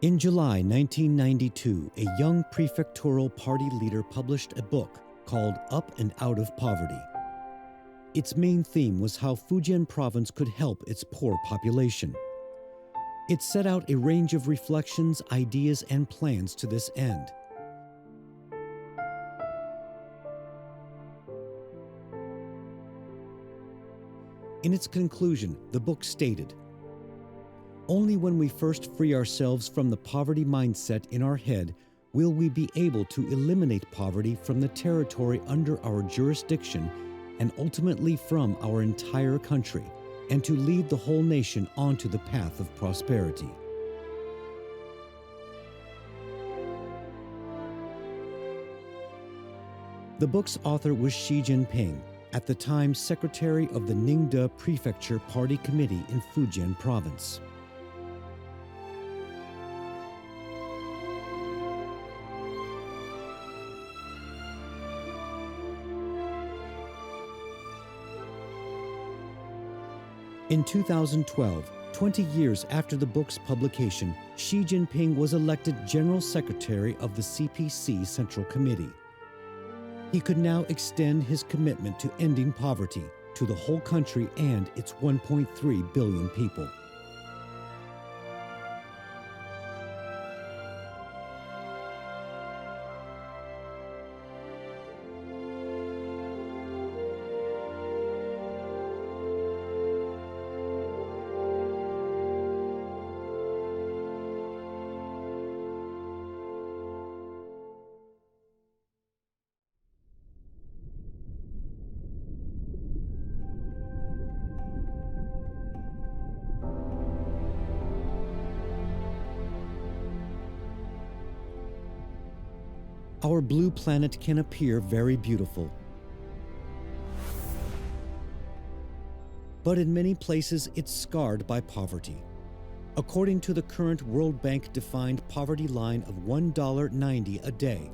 In July 1992, a young prefectural party leader published a book called Up and Out of Poverty. Its main theme was how Fujian province could help its poor population. It set out a range of reflections, ideas, and plans to this end. In its conclusion, the book stated, "Only when we first free ourselves from the poverty mindset in our head will we be able to eliminate poverty from the territory under our jurisdiction and ultimately from our entire country, and to lead the whole nation onto the path of prosperity." The book's author was Xi Jinping, at the time secretary of the Ningde Prefecture Party Committee in Fujian Province. In 2012, 20 years after the book's publication, Xi Jinping was elected General Secretary of the CPC Central Committee. He could now extend his commitment to ending poverty to the whole country and its 1.3 billion people. Our blue planet can appear very beautiful, but in many places it's scarred by poverty. According to the current World Bank-defined poverty line of $1.90 a day,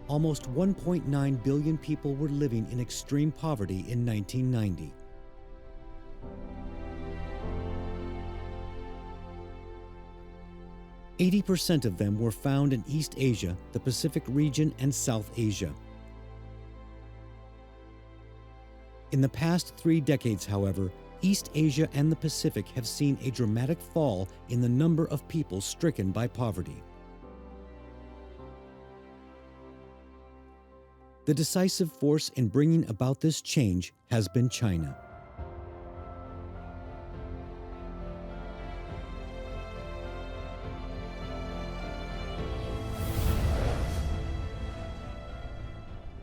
almost 1.9 billion people were living in extreme poverty in 1990. %80 of them were found in East Asia, the Pacific region, and South Asia. In the past 3 decades, however, East Asia and the Pacific have seen a dramatic fall in the number of people stricken by poverty. The decisive force in bringing about this change has been China.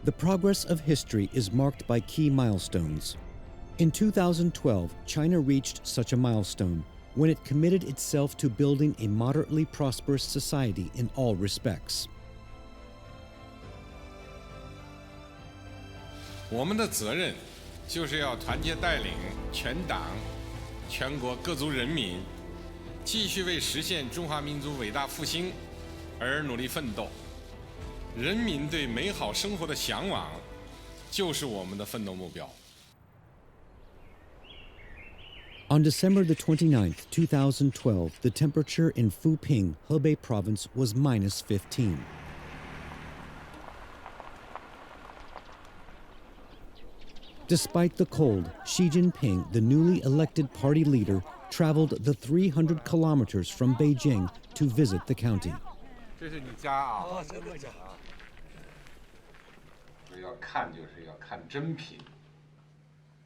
The progress of history is marked by key milestones. In 2012, China reached such a milestone when it committed itself to building a moderately prosperous society in all respects. 我们的责任就是要团结带领全党、全国各族人民，继续为实现中华民族伟大复兴而努力奋斗。人民对美好生活的向往，就是我们的奋斗目标。 On December the 29th, 2012, the temperature in Fuping, Hebei Province was -15. Despite the cold, Xi Jinping, the newly elected party leader, traveled the 300 kilometers from Beijing to visit the county. 这是你家啊？哦，这个家。要看就是要看真品，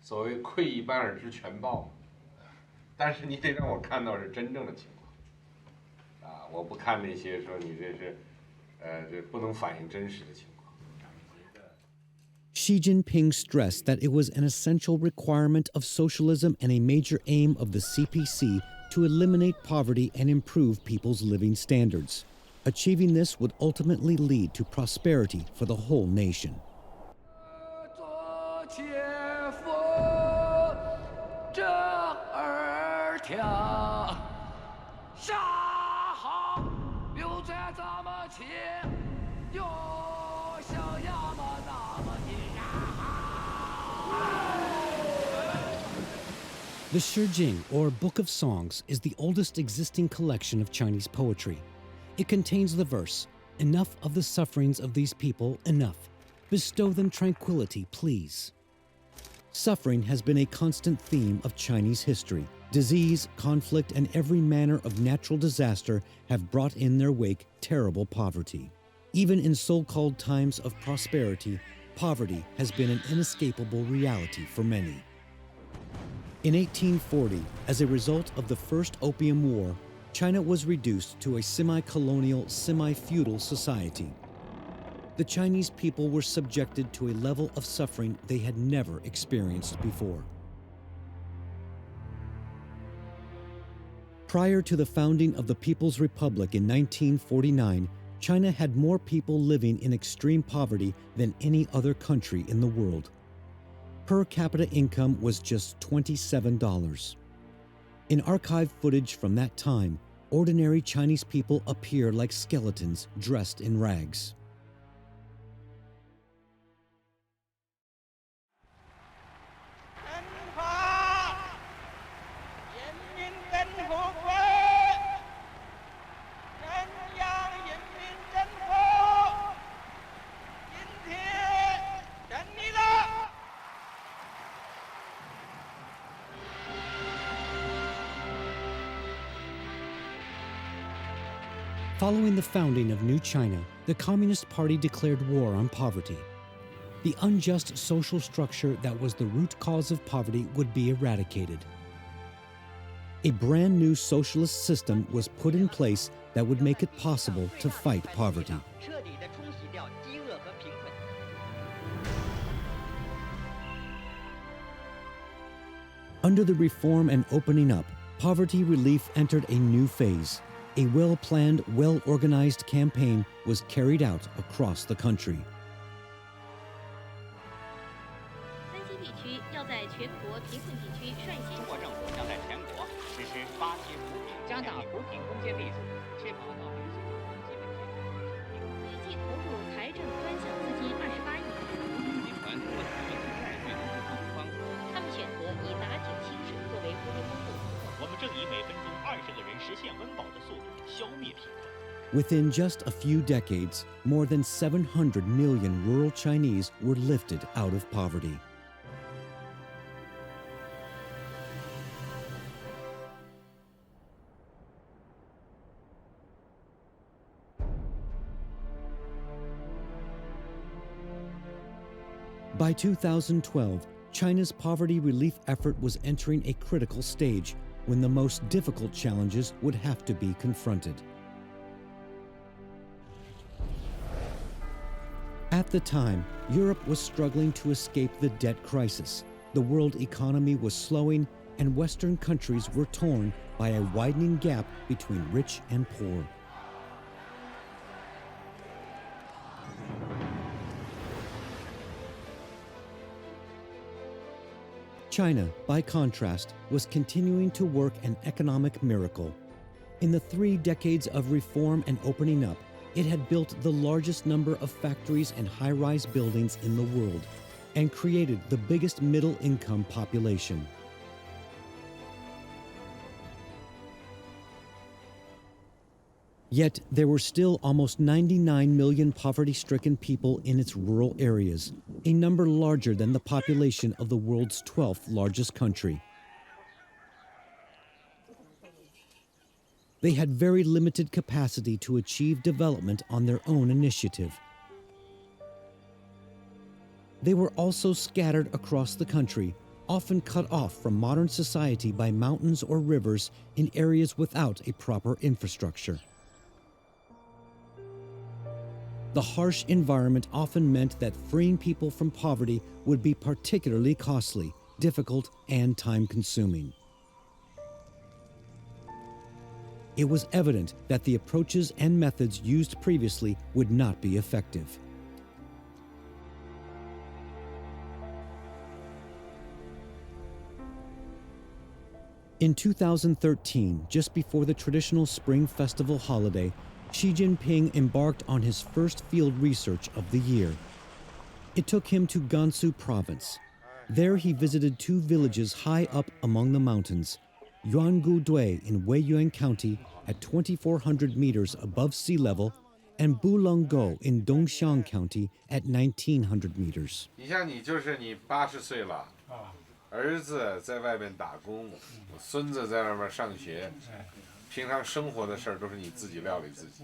所谓窥一斑而知全豹嘛。但是你得让我看到是真正的情况，啊，我不看那些说你这是，这不能反映真实的情况。 Xi Jinping stressed that it was an essential requirement of socialism and a major aim of the CPC to eliminate poverty and improve people's living standards. Achieving this would ultimately lead to prosperity for the whole nation. The Shijing, or Book of Songs, is the oldest existing collection of Chinese poetry. It contains the verse, "Enough of the sufferings of these people, enough. Bestow them tranquility, please." Suffering has been a constant theme of Chinese history. Disease, conflict, and every manner of natural disaster have brought in their wake terrible poverty. Even in so-called times of prosperity, poverty has been an inescapable reality for many. In 1840, as a result of the First Opium War, China was reduced to a semi-colonial, semi-feudal society. The Chinese people were subjected to a level of suffering they had never experienced before. Prior to the founding of the People's Republic in 1949, China had more people living in extreme poverty than any other country in the world. Per capita income was just $27. In archived footage from that time, ordinary Chinese people appear like skeletons dressed in rags. Following the founding of New China, the Communist Party declared war on poverty. The unjust social structure that was the root cause of poverty would be eradicated. A brand new socialist system was put in place that would make it possible to fight poverty. Under the reform and opening up, poverty relief entered a new phase. A well-planned, well-organized campaign was carried out across the country. Within just a few decades, more than 700 million rural Chinese were lifted out of poverty. By 2012, China's poverty relief effort was entering a critical stage when the most difficult challenges would have to be confronted. At the time, Europe was struggling to escape the debt crisis. The world economy was slowing, and Western countries were torn by a widening gap between rich and poor. China, by contrast, was continuing to work an economic miracle. In the 3 decades of reform and opening up, it had built the largest number of factories and high-rise buildings in the world and created the biggest middle-income population. Yet there were still almost 99 million poverty-stricken people in its rural areas, a number larger than the population of the world's 12th largest country. They had very limited capacity to achieve development on their own initiative. They were also scattered across the country, often cut off from modern society by mountains or rivers in areas without a proper infrastructure. The harsh environment often meant that freeing people from poverty would be particularly costly, difficult, and time-consuming. It was evident that the approaches and methods used previously would not be effective. In 2013, just before the traditional Spring Festival holiday, Xi Jinping embarked on his first field research of the year. It took him to Gansu province. There he visited 2 villages high up among the mountains. Yuangu Dui in Weiyuan County at 2,400 meters above sea level, and Bulonggo in Dongxiang County at 1,900 meters. 你像你就是你80岁了，儿子在外面打工，孙子在外面上学，平常生活的事儿都是你自己料理自己，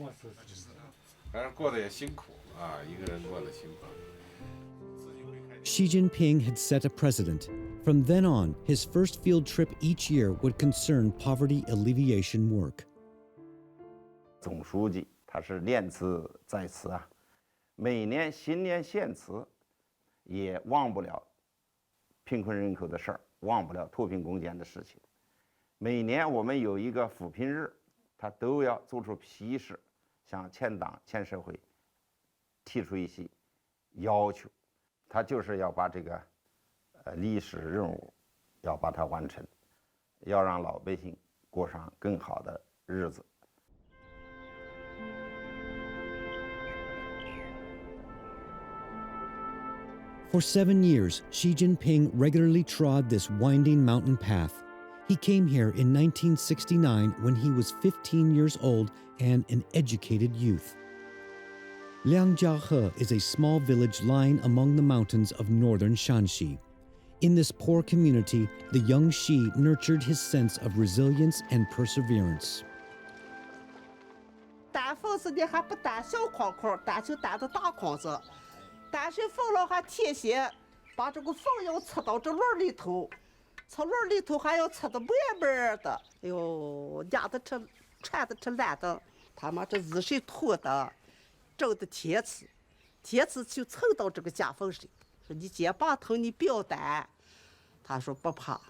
反正过得也辛苦啊，一个人过得辛苦。 Xi Jinping had set a precedent. From then on, his first field trip each year would concern poverty alleviation work. 总书记他是念兹在兹啊，每年新年献词，也忘不了贫困人口的事儿，忘不了脱贫攻坚的事情。每年我们有一个扶贫日，他都要做出批示，向全党全社会提出一些要求，他就是要把这个历史任务要把它完成，要让老百姓过上更好的日子。 For 7 years, Xi Jinping regularly trod this winding mountain path. He came here in 1969 when he was 15 years old and an educated youth. Liangjiahe is a small village lying among the mountains of northern Shanxi. In this poor community, the young Xi nurtured his sense of resilience and perseverance. 打缝子的还不打小框框，打就打到大框子。打水缝了还贴鞋，把这个缝要插到这轮里头，插轮里头还要插到外边的。哎呦，压的这穿的这烂的，他妈这日水土的，挣的贴子，贴子就凑到这个夹缝上。说你肩膀疼你不要担，他说不怕。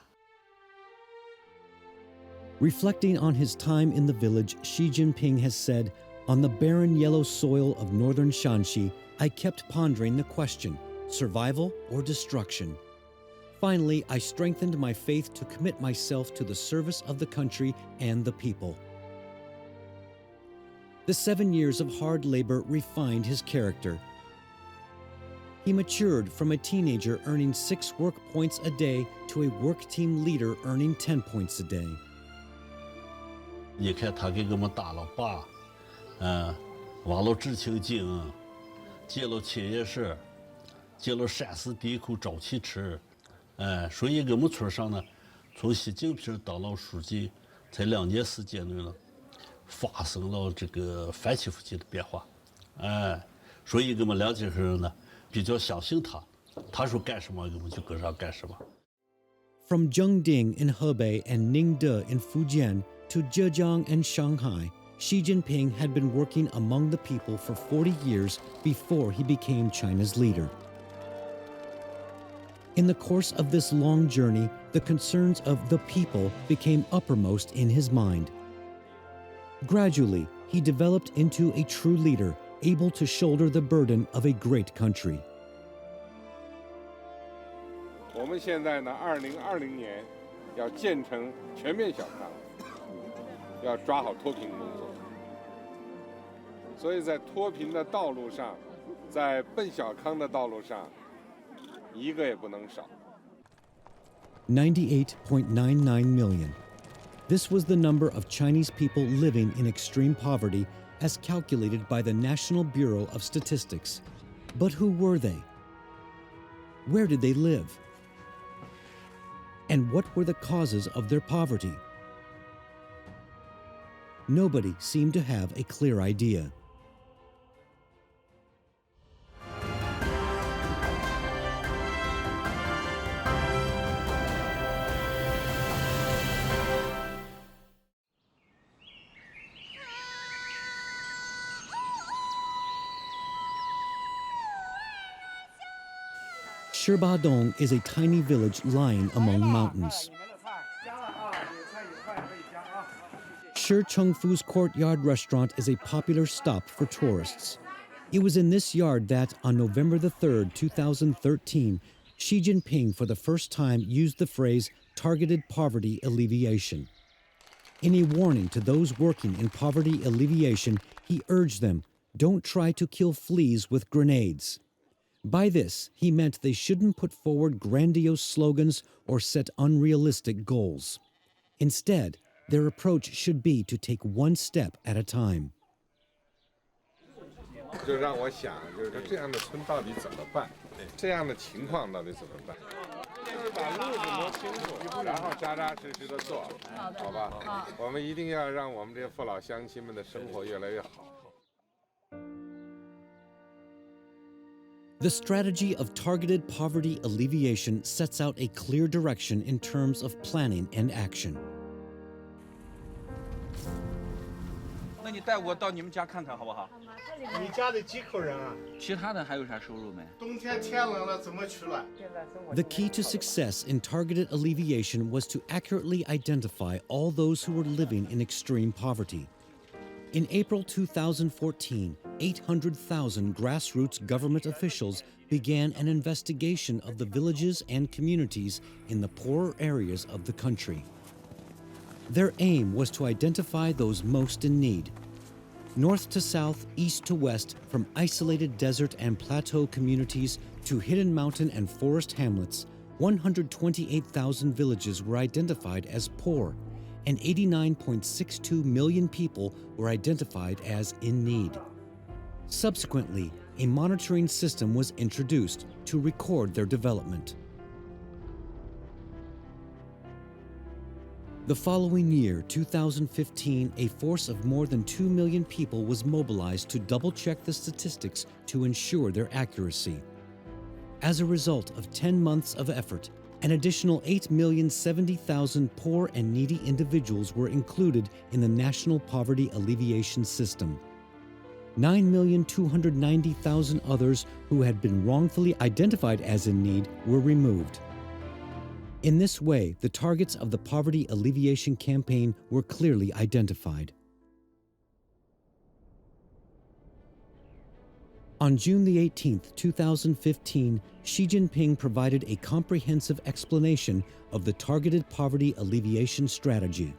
Reflecting on his time in the village, Xi Jinping has said, "On the barren yellow soil of northern Shanxi, I kept pondering the question, survival or destruction. Finally, I strengthened my faith to commit myself to the service of the country and the people." The 7 years of hard labor refined his character. He matured from a teenager earning 6 work points a day to a work team leader earning 10 points a day. 你看他给我们打了坝，挖了知青井，建了企业社，建了山寺地库沼气池，所以我们村上呢，从习近平当了书记，才2年时间内呢，发生了这个翻起覆起的变化，所以我们两家人呢比较相信他，他说干什么我们就跟上干什么。From Zhengding in Hebei and Ningde in Fujian to Zhejiang and Shanghai, Xi Jinping had been working among the people for 40 years before he became China's leader. In the course of this long journey, the concerns of the people became uppermost in his mind. Gradually, he developed into a true leader, able to shoulder the burden of a great country. 我们现在呢，2020年要建成全面小康，要抓好脱贫工作。所以在脱贫的道路上，在奔小康的道路上，一个也不能少。98.99 million. This was the number of Chinese people living in extreme poverty as calculated by the National Bureau of Statistics. But who were they? Where did they live? And what were the causes of their poverty? Nobody seemed to have a clear idea. Shibadong is a tiny village lying among mountains. Shi Chengfu's courtyard restaurant is a popular stop for tourists. It was in this yard that, on November the 3rd, 2013, Xi Jinping for the first time used the phrase targeted poverty alleviation. In a warning to those working in poverty alleviation, he urged them, don't try to kill fleas with grenades. By this, he meant they shouldn't put forward grandiose slogans or set unrealistic goals. Instead, their approach should be to take one step at a time. 就让我想，就是说这样的村到底怎么办？这样的情况到底怎么办？就是把路子摸清楚，然后扎扎实实的做，好吧？好，我们一定要让我们这些父老乡亲们的生活越来越好。The strategy of targeted poverty alleviation sets out a clear direction in terms of planning and action. 那你带我到你们家看看好不好？你家里几口人啊？其他的还有啥收入没？冬天天冷了怎么取暖？ The key to success in targeted alleviation was to accurately identify all those who were living in extreme poverty. In April 2014, 800,000 grassroots government officials began an investigation of the villages and communities in the poorer areas of the country. Their aim was to identify those most in need. North to south, east to west, from isolated desert and plateau communities to hidden mountain and forest hamlets, 128,000 villages were identified as poor, and 89.62 million people were identified as in need. Subsequently, a monitoring system was introduced to record their development. The following year, 2015, a force of more than 2 million people was mobilized to double-check the statistics to ensure their accuracy. As a result of 10 months of effort, an additional 8,070,000 poor and needy individuals were included in the National Poverty Alleviation System. 9,290,000 others who had been wrongfully identified as in need were removed. In this way, the targets of the Poverty Alleviation Campaign were clearly identified. On June the 18th, 2015, Xi Jinping provided a comprehensive explanation of the targeted poverty alleviation strategy.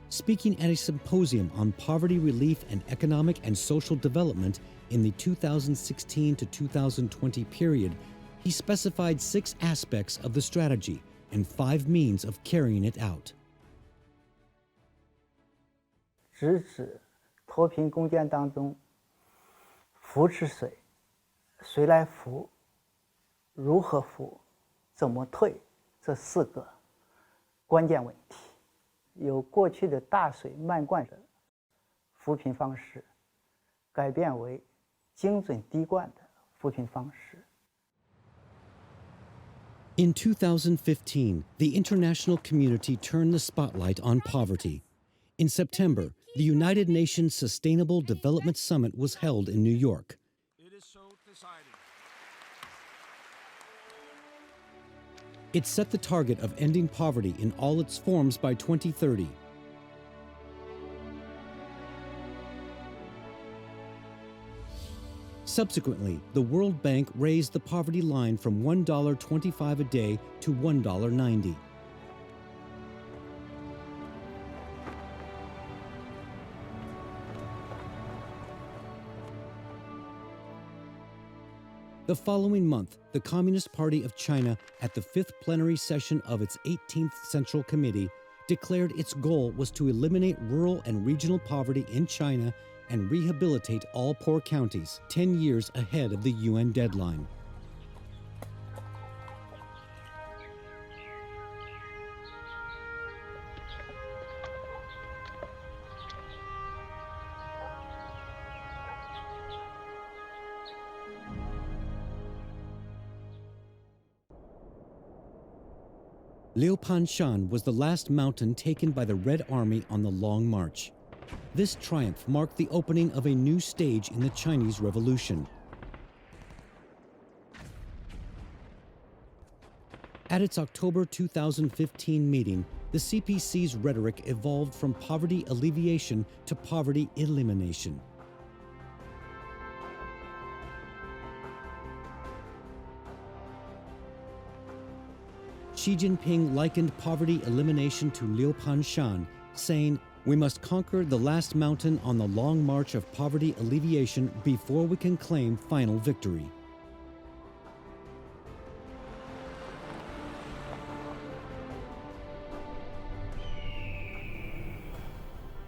Speaking at a symposium on poverty relief and economic and social development in the 2016 to 2020 period, he specified 6 aspects of the strategy and 5 means of carrying it out. 直指脱贫攻坚当中扶持谁，谁来扶，如何扶，怎么退，这4个关键问题，由过去的大水漫灌的扶贫方式，改变为精准滴灌的扶贫方式。 In 2015, the international community turned the spotlight on poverty. In September, the United Nations Sustainable Development Summit was held in New York. It is so decided. It set the target of ending poverty in all its forms by 2030. Subsequently, the World Bank raised the poverty line from $1.25 a day to $1.90. The following month, the Communist Party of China, at the 5th plenary session of its 18th Central Committee, declared its goal was to eliminate rural and regional poverty in China and rehabilitate all poor counties, 10 years ahead of the UN deadline. Liupanshan was the last mountain taken by the Red Army on the Long March. This triumph marked the opening of a new stage in the Chinese Revolution. At its October 2015 meeting, the CPC's rhetoric evolved from poverty alleviation to poverty elimination. Xi Jinping likened poverty elimination to Liupanshan, saying, "We must conquer the last mountain on the long march of poverty alleviation before we can claim final victory."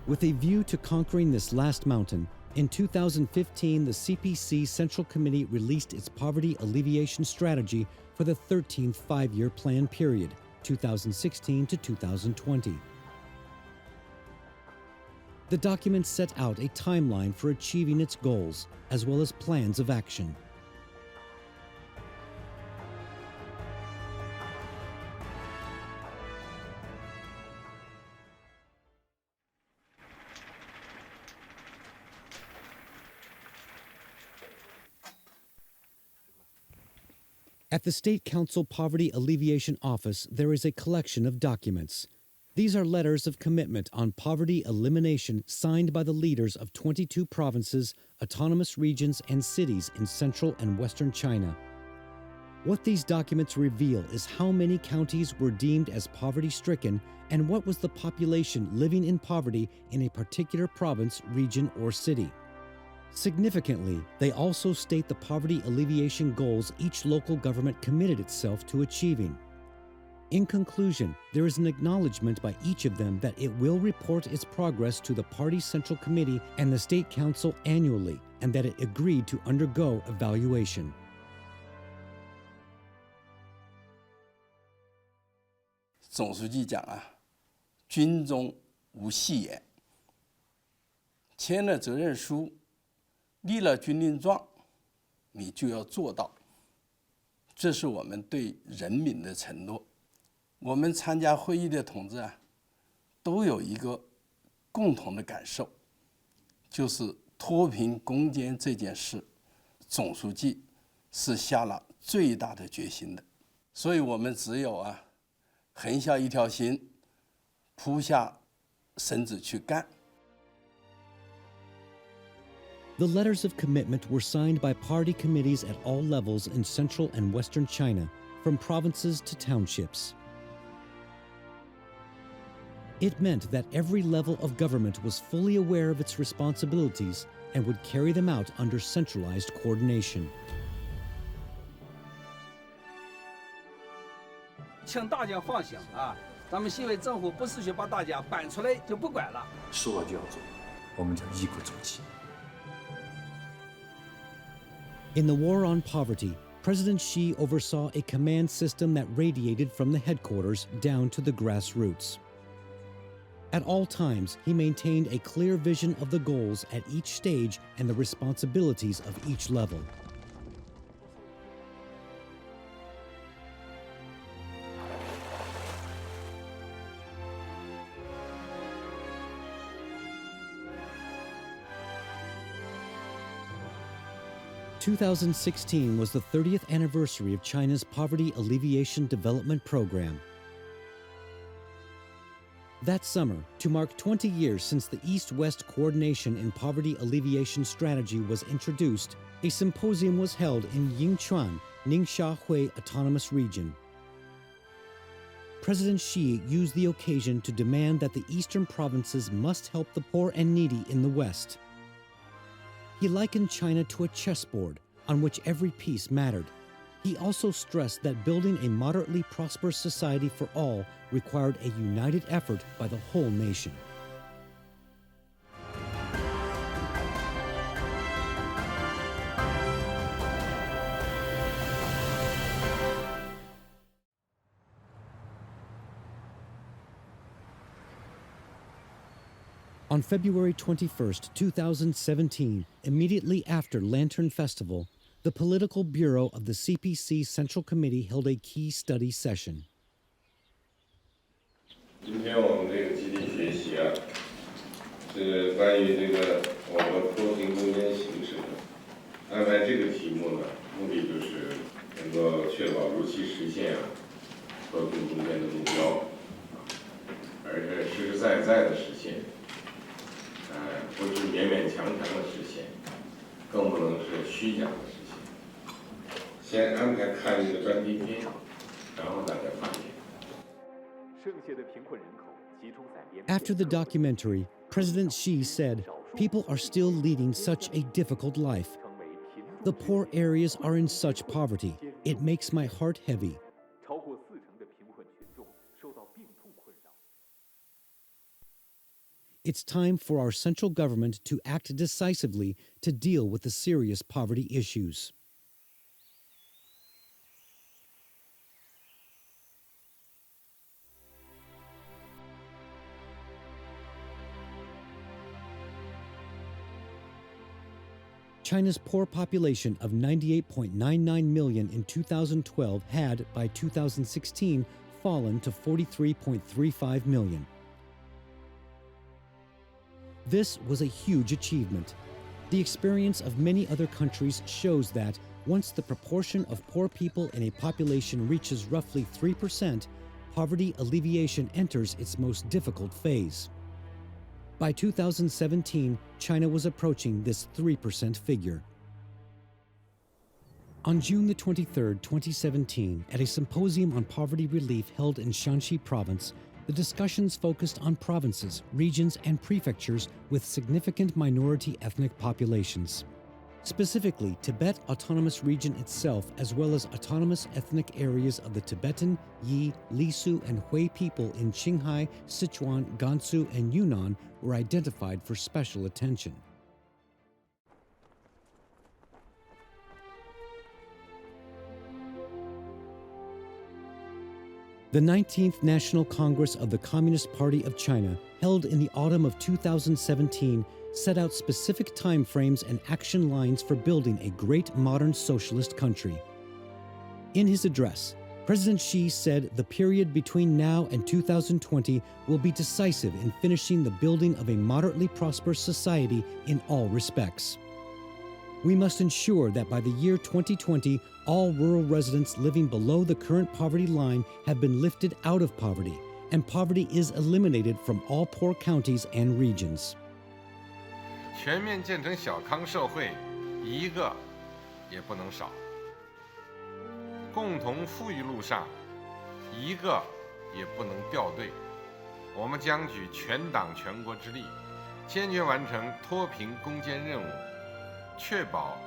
With a view to conquering this last mountain, in 2015, the CPC Central Committee released its poverty alleviation strategy for the 13th five-year plan period, 2016 to 2020. The document set out a timeline for achieving its goals, as well as plans of action. At the State Council Poverty Alleviation Office, there is a collection of documents. These are letters of commitment on poverty elimination signed by the leaders of 22 provinces, autonomous regions, and cities in central and western China. What these documents reveal is how many counties were deemed as poverty-stricken and what was the population living in poverty in a particular province, region, or city. Significantly, they also state the poverty alleviation goals each local government committed itself to achieving. In conclusion, there is an acknowledgement by each of them that it will report its progress to the Party Central Committee and the State Council annually, and that it agreed to undergo evaluation. 总书记讲啊，军中无戏言，签了责任书，立了军令状，你就要做到。这是我们对人民的承诺。我们参加会议的同志啊，都有一个共同的感受，就是脱贫攻坚这件事，总书记是下了最大的决心的。所以我们只有啊，横下一条心，扑下身子去干。 The letters of commitment were signed by party committees at all levels in central and western China, from provinces to townships. It meant that every level of government was fully aware of its responsibilities and would carry them out under centralized coordination. 请大家放心啊，咱们县委政府不是说把大家搬出来就不管了，说就要做，我们叫一鼓作气。 In the war on poverty, President Xi oversaw a command system that radiated from the headquarters down to the grassroots. At all times, he maintained a clear vision of the goals at each stage and the responsibilities of each level. In 2016 was the 30th anniversary of China's Poverty Alleviation Development Program. That summer, to mark 20 years since the East-West Coordination in Poverty Alleviation Strategy was introduced, a symposium was held in Yingchuan, Ningxia Autonomous Region. President Xi used the occasion to demand that the eastern provinces must help the poor and needy in the West. He likened China to a chessboard on which every piece mattered. He also stressed that building a moderately prosperous society for all required a united effort by the whole nation. On February 21st, 2017, immediately after Lantern Festival, the Political Bureau of the CPC Central Committee held a key study session. 今天我们这个集体学习啊，是关于这个我们脱贫攻坚形势的。安排这个题目呢，目的就是能够确保如期实现啊脱贫攻坚的目标，而是实实在在的实现。 不是勉勉强强的实现，更不能是虚假的实现。先安排看一个专题片，然后大家发言。 After the documentary, President Xi said, "People are still leading such a difficult life. The poor areas are in such poverty. It makes my heart heavy." It's time for our central government to act decisively to deal with the serious poverty issues. China's poor population of 98.99 million in 2012 had, by 2016, fallen to 43.35 million. This was a huge achievement. The experience of many other countries shows that once the proportion of poor people in a population reaches roughly 3%, poverty alleviation enters its most difficult phase. By 2017, China was approaching this 3% figure. On June the 23rd, 2017, at a symposium on poverty relief held in Shanxi province, the discussions focused on provinces, regions, and prefectures with significant minority ethnic populations. Specifically, Tibet Autonomous Region itself, as well as autonomous ethnic areas of the Tibetan, Yi, Lisu, and Hui people in Qinghai, Sichuan, Gansu, and Yunnan were identified for special attention. The 19th National Congress of the Communist Party of China, held in the autumn of 2017, set out specific time frames and action lines for building a great modern socialist country. In his address, President Xi said the period between now and 2020 will be decisive in finishing the building of a moderately prosperous society in all respects. We must ensure that by the year 2020, all rural residents living below the current poverty line have been lifted out of poverty, and poverty is eliminated from all poor counties and regions. 全面建成小康社会，一个也不能少。共同富裕路上，一个也不能掉队。我们将举全党全国之力，坚决完成脱贫攻坚任务，确保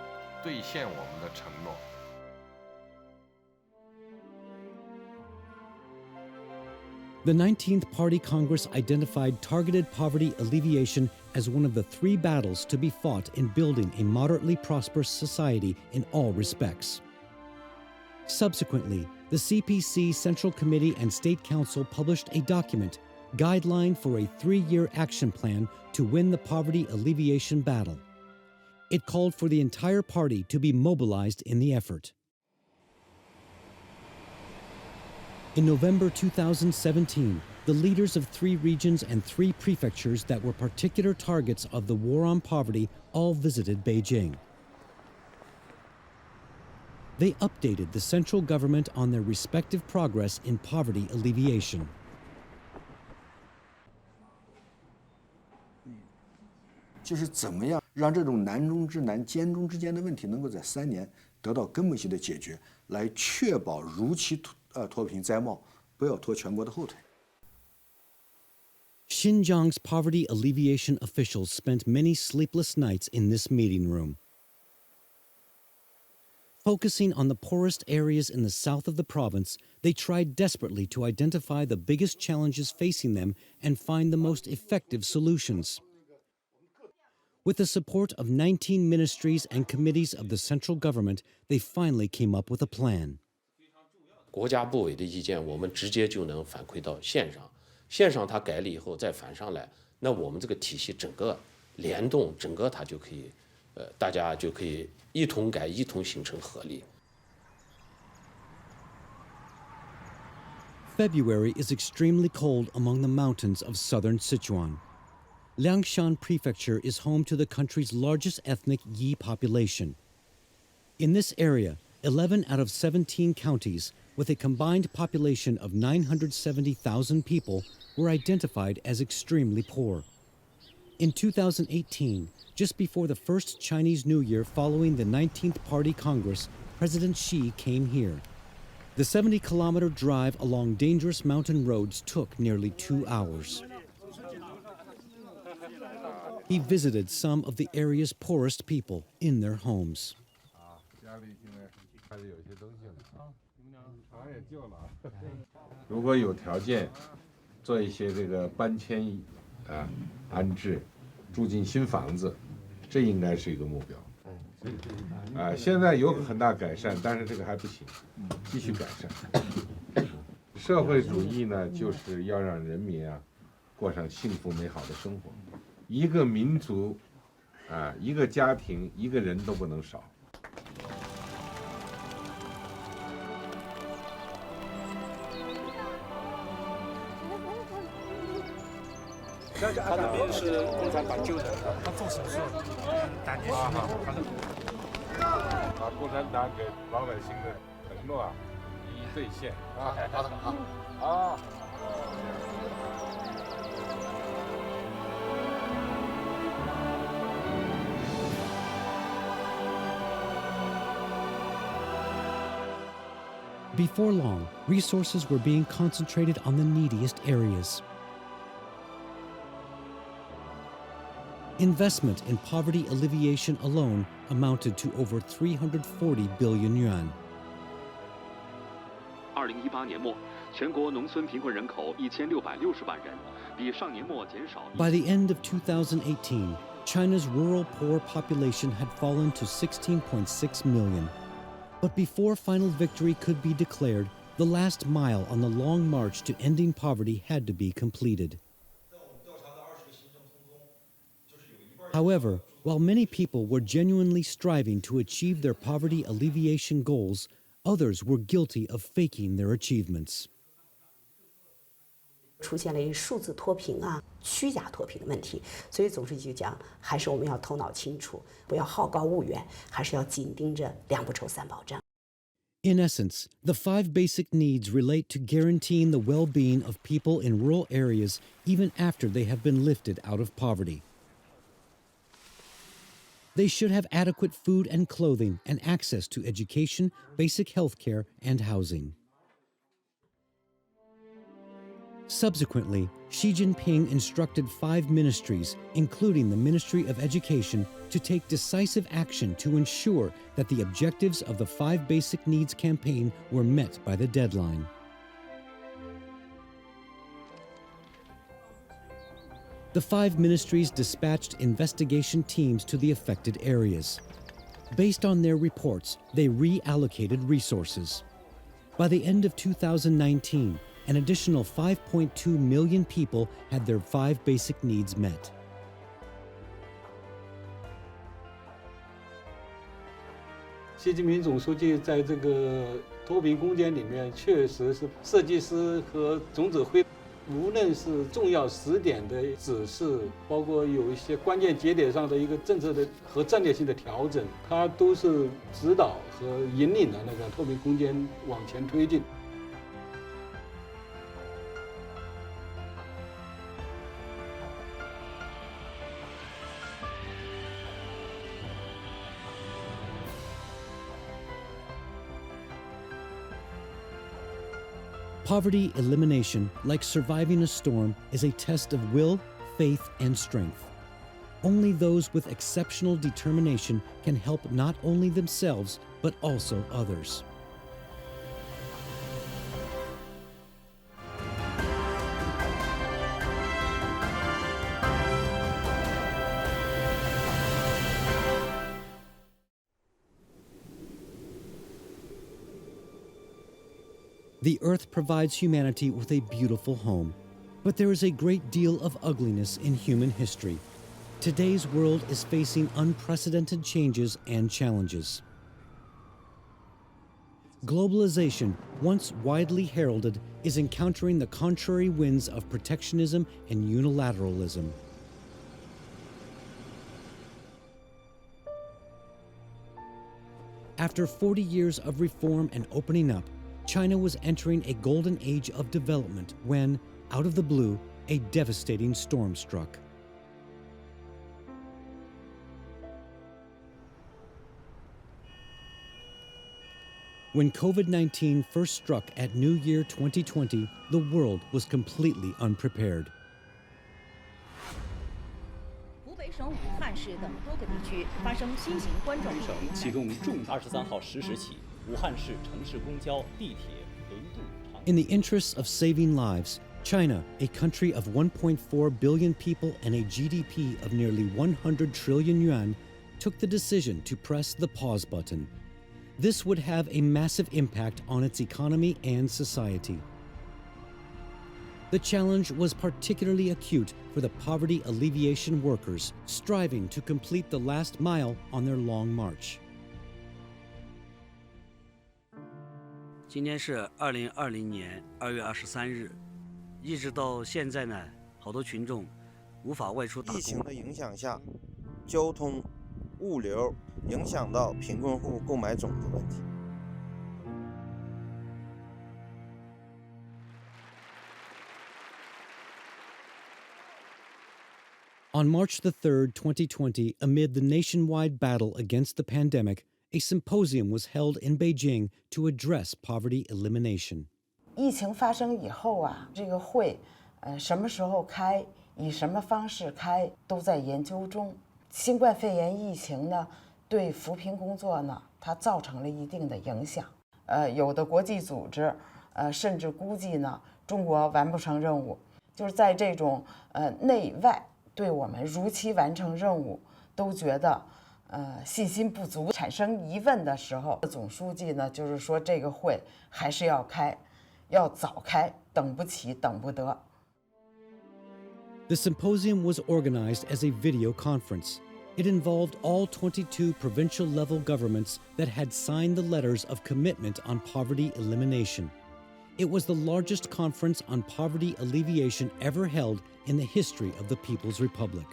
兑现我们的承诺。The 19th Party Congress identified targeted poverty alleviation as one of the 3 battles to be fought in building a moderately prosperous society in all respects. Subsequently, the CPC Central Committee and State Council published a document, Guideline for a 3-year action plan to win the poverty alleviation battle. It called for the entire party to be mobilized in the effort. In November 2017, the leaders of 3 regions and 3 prefectures that were particular targets of the war on poverty all visited Beijing. They updated the central government on their respective progress in poverty alleviation. 就是怎么样让这种难中之难、艰中之艰的问题能够在3年得到根本性的解决，来确保如期脱贫摘帽，不要拖全国的后腿。 Xinjiang's poverty alleviation officials spent many sleepless nights in this meeting room. Focusing on the poorest areas in the south of the province, they tried desperately to identify the biggest challenges facing them and find the most effective solutions. With the support of 19 ministries and committees of the central government, they finally came up with a plan. 国家部委的意见，我们直接就能反馈到县上，县上它改了以后再反上来，那我们这个体系整个联动，整个它就可以，大家就可以一同改，一同形成合力。 February is extremely cold among the mountains of southern Sichuan. Liangshan Prefecture is home to the country's largest ethnic Yi population. In this area, 11 out of 17 counties, with a combined population of 970,000 people, were identified as extremely poor. In 2018, just before the first Chinese New Year following the 19th Party Congress, President Xi came here. The 70-kilometer drive along dangerous mountain roads took nearly 2 hours. He visited some of the area's poorest people in their homes. 如果有条件做一些这个搬迁安置，住进新房子，这应该是一个目标。现在有很大改善，但是这个还不行，继续改善。社会主义呢，就是要让人民过上幸福美好的生活，一个民族一个家庭，一个人都不能少。他那边是共产党救的，他做手术，感觉把共产党给老百姓的承诺一一兑现啊！好的，好。Before long, resources were being concentrated on the neediest areas. Investment in poverty alleviation alone amounted to over 340 billion yuan. 2018年末，全国农村贫困人口1660万人，比上年末减少。By the end of 2018, China's rural poor population had fallen to 16.6 million. But before final victory could be declared, the last mile on the long march to ending poverty had to be completed. However, while many people were genuinely striving to achieve their poverty alleviation goals, others were guilty of faking their achievements. 出现了一数字脱贫虚假脱贫的问题，所以总书记就讲，还是我们要头脑清楚，不要好高骛远，还是要紧盯着两不愁三保障。In essence, the 5 basic needs relate to guaranteeing the well-being of people in rural areas even after they have been lifted out of poverty. They should have adequate food and clothing and access to education, basic health care, and housing. Subsequently, Xi Jinping instructed 5 ministries, including the Ministry of Education, to take decisive action to ensure that the objectives of the 5 Basic Needs campaign were met by the deadline. The 5 ministries dispatched investigation teams to the affected areas. Based on their reports, they reallocated resources. By the end of 2019, an additional 5.2 million people had their 5 basic needs met. 习近平总书记在这个脱贫攻坚里面，确实是设计师和总指挥，无论是重要时点的指示，包括有一些关键节点上的一个政策的和战略性的调整，它都是指导和引领了那个脱贫攻坚往前推进。Poverty elimination, like surviving a storm, is a test of will, faith, and strength. Only those with exceptional determination can help not only themselves, but also others. The earth provides humanity with a beautiful home, but there is a great deal of ugliness in human history. Today's world is facing unprecedented changes and challenges. Globalization, once widely heralded, is encountering the contrary winds of protectionism and unilateralism. After 40 years of reform and opening up, China was entering a golden age of development when, out of the blue, a devastating storm struck. When COVID-19 first struck at New Year 2020, the world was completely unprepared. 湖北省武汉市等多个地区发生新型冠状病毒。启动重23号10时起，武汉市城市公交、地铁、轮渡。 In the interests of saving lives, China, a country of 1.4 billion people and a GDP of nearly 100 trillion yuan, took the decision to press the pause button. This would have a massive impact on its economy and society. The challenge was particularly acute for the poverty alleviation workers striving to complete the last mile on their long march. 今天是2020年2月23日，一直到现在呢，好多群众无法外出打工。疫情的影响下，交通、物流影响到贫困户购买种子问题。 On March 3, 2020, amid the nationwide battle against the pandemic, a symposium was held in Beijing to address poverty elimination. 疫情发生以后啊，这个会，什么时候开，以什么方式开，都在研究中。新冠肺炎疫情呢，对扶贫工作呢，它造成了一定的影响。有的国际组织，甚至估计呢，中国完不成任务，就是在这种内外。 对我们如期完成任务都觉得信心不足，产生疑问的时候，总书记呢就是说这个会还是要开，要早开，等不起，等不得。The symposium was organized as a video conference. It involved all 22 provincial-level governments that had signed the letters of commitment on poverty elimination. It was the largest conference on poverty alleviation ever held in the history of the People's Republic.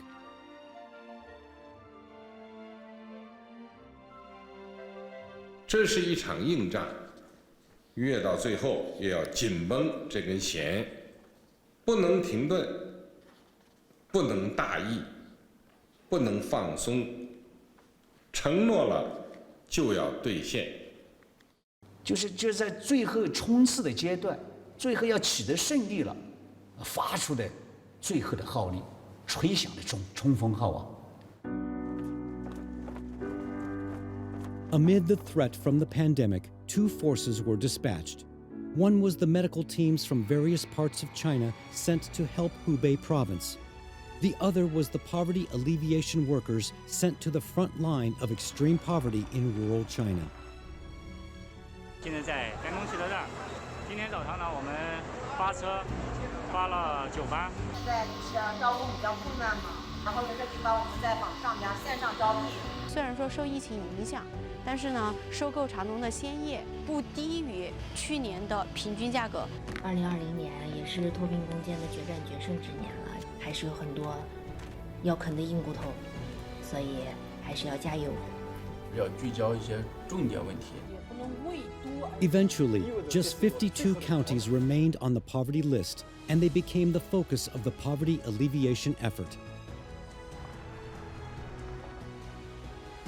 这是一场硬仗，越到最后也要紧绷这根弦，不能停顿，不能大意，不能放松，承诺了就要兑现。 就在最后冲刺的阶段，最后要取得胜利了，发出的最后的号令，吹响的冲锋号啊！ Amid the threat from the pandemic, two forces were dispatched. One was the medical teams from various parts of China sent to help Hubei province. The other was the poverty alleviation workers sent to the front line of extreme poverty in rural China. 现在在甘东汽车站，今天早上呢，我们发车发了9班。现在招工比较困难嘛，然后在这地方我们在网上边线上招聘。虽然说受疫情影响，但是呢，收购茶农的鲜叶不低于去年的平均价格。2020年也是脱贫攻坚的决战决胜之年了，还是有很多要啃的硬骨头，所以还是要加油。要聚焦一些重点问题。 Eventually, just 52 counties remained on the poverty list, and they became the focus of the poverty alleviation effort.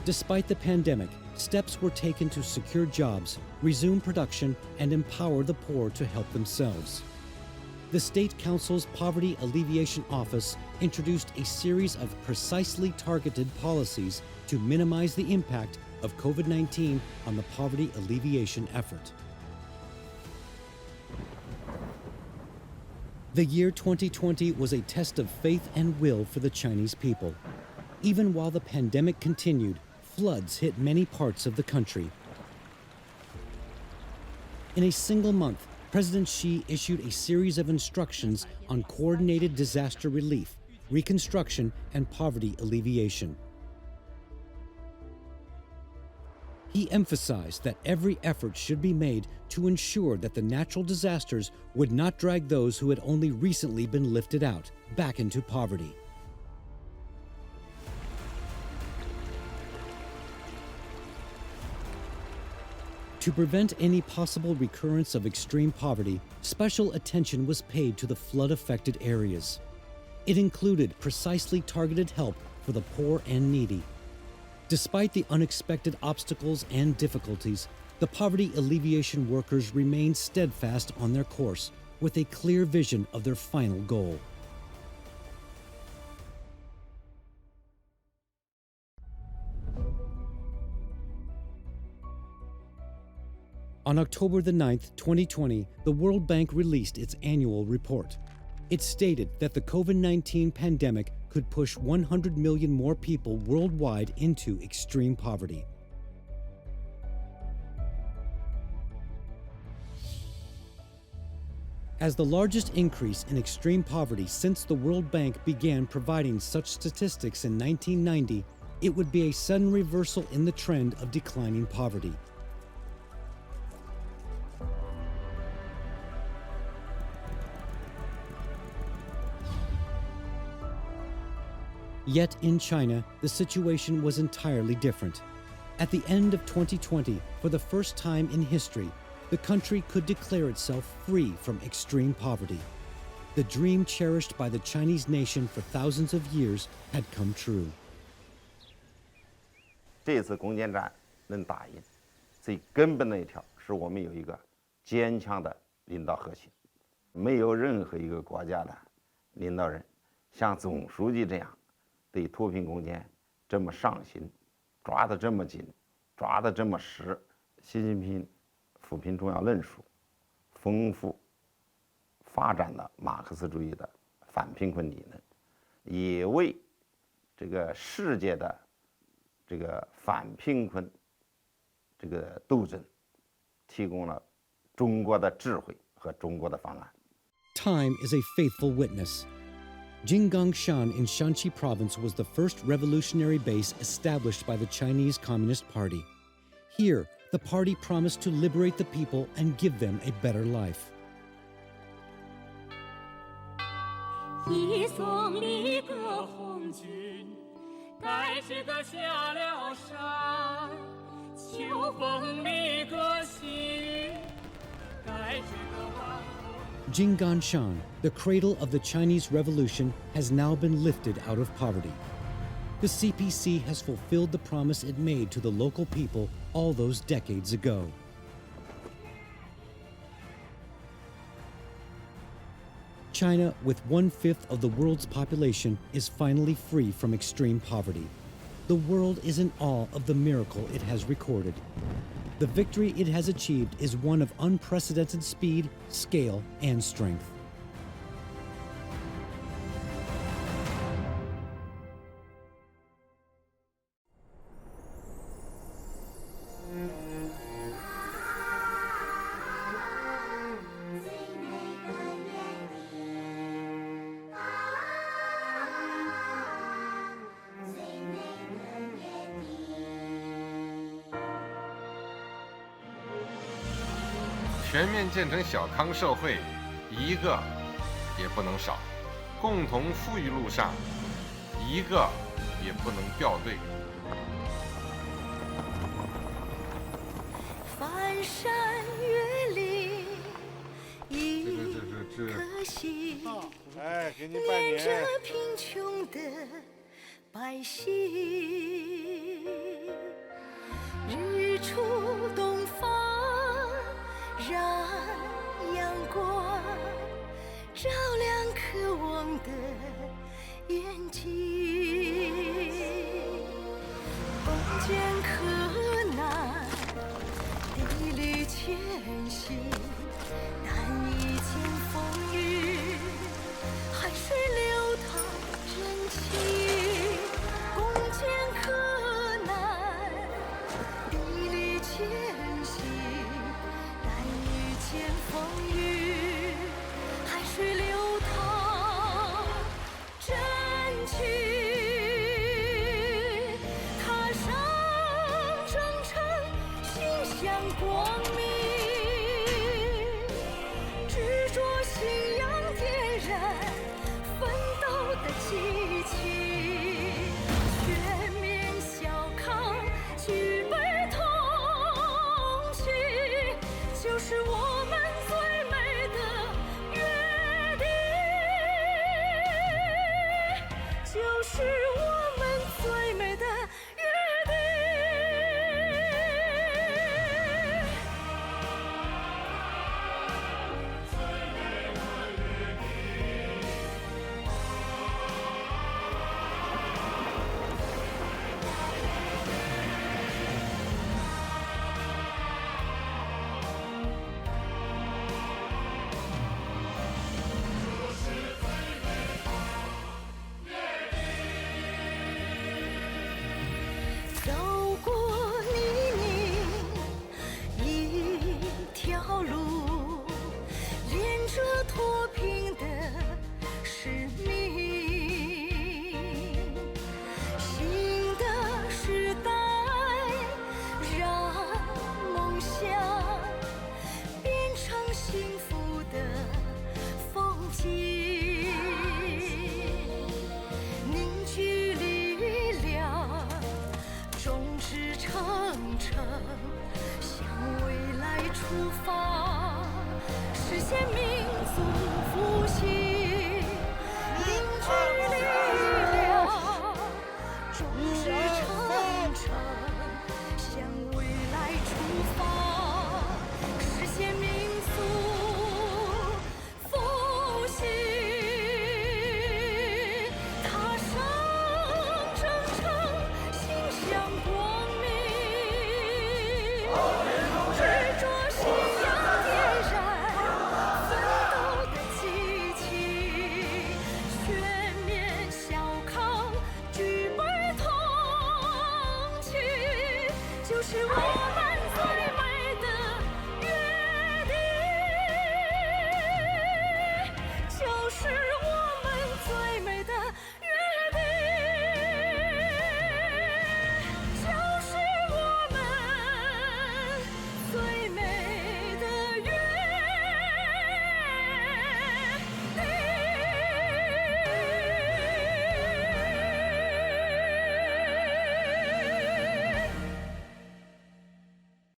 Despite the pandemic, steps were taken to secure jobs, resume production, and empower the poor to help themselves. The State Council's Poverty Alleviation Office introduced a series of precisely targeted policies to minimize the impact of COVID-19 on the poverty alleviation effort. The year 2020 was a test of faith and will for the Chinese people. Even while the pandemic continued, floods hit many parts of the country. In a single month, President Xi issued a series of instructions on coordinated disaster relief, reconstruction, and poverty alleviation. He emphasized that every effort should be made to ensure that the natural disasters would not drag those who had only recently been lifted out back into poverty. To prevent any possible recurrence of extreme poverty, special attention was paid to the flood-affected areas. It included precisely targeted help for the poor and needy. Despite the unexpected obstacles and difficulties, the poverty alleviation workers remained steadfast on their course, with a clear vision of their final goal. On October the 9th, 2020, the World Bank released its annual report. It stated that the COVID-19 pandemic could push 100 million more people worldwide into extreme poverty. As the largest increase in extreme poverty since the World Bank began providing such statistics in 1990, it would be a sudden reversal in the trend of declining poverty. Yet in China, the situation was entirely different. At the end of 2020, for the first time in history, the country could declare itself free from extreme poverty. The dream cherished by the Chinese nation for thousands of years had come true. 这次攻坚战能打赢，最根本的一条是我们有一个坚强的领导核心，没有任何一个国家的领导人像总书记这样对脱贫攻坚这么上心，抓得这么紧，抓得这么实。习近平扶贫重要论述，丰富发展了马克思主义的反贫困理论，也为这个世界的这个反贫困这个斗争提供了中国的智慧和中国的方案。Time is a faithful witness. Jinggangshan in Shanxi province was the first revolutionary base established by the Chinese Communist Party. Here, the party promised to liberate the people and give them a better life. 一送离歌红军，该是个下了山；秋风离歌细雨，该是个晚风。Jinggangshan, the cradle of the Chinese Revolution, has now been lifted out of poverty. The CPC has fulfilled the promise it made to the local people all those decades ago. China, with 1/5 of the world's population, is finally free from extreme poverty. The world is in awe of the miracle it has recorded. The victory it has achieved is one of unprecedented speed, scale, and strength. “全面建成小康社会，一个也不能少；共同富裕路上，一个也不能掉队。”翻山越岭，一颗心，念着贫穷的百姓。日出东方，让阳光照亮渴望的眼睛。攻坚克难，砥砺前行，难以见风雨，海水流淌真情。攻坚克难，砥砺前行，难以见风雨，海水流淌真情。踏上征程，心向光明，执着信仰点燃奋斗的激情。全面小康，举杯同庆，就是我们最美的约定，就是我们最美的约定。程，向未来出发，实现民族复兴，凝聚力量，众志成城，向未来出发，实现民族复兴，踏上征程，心向光明，执着信仰点燃奋斗的激情，全面小康举杯同庆，就是我们。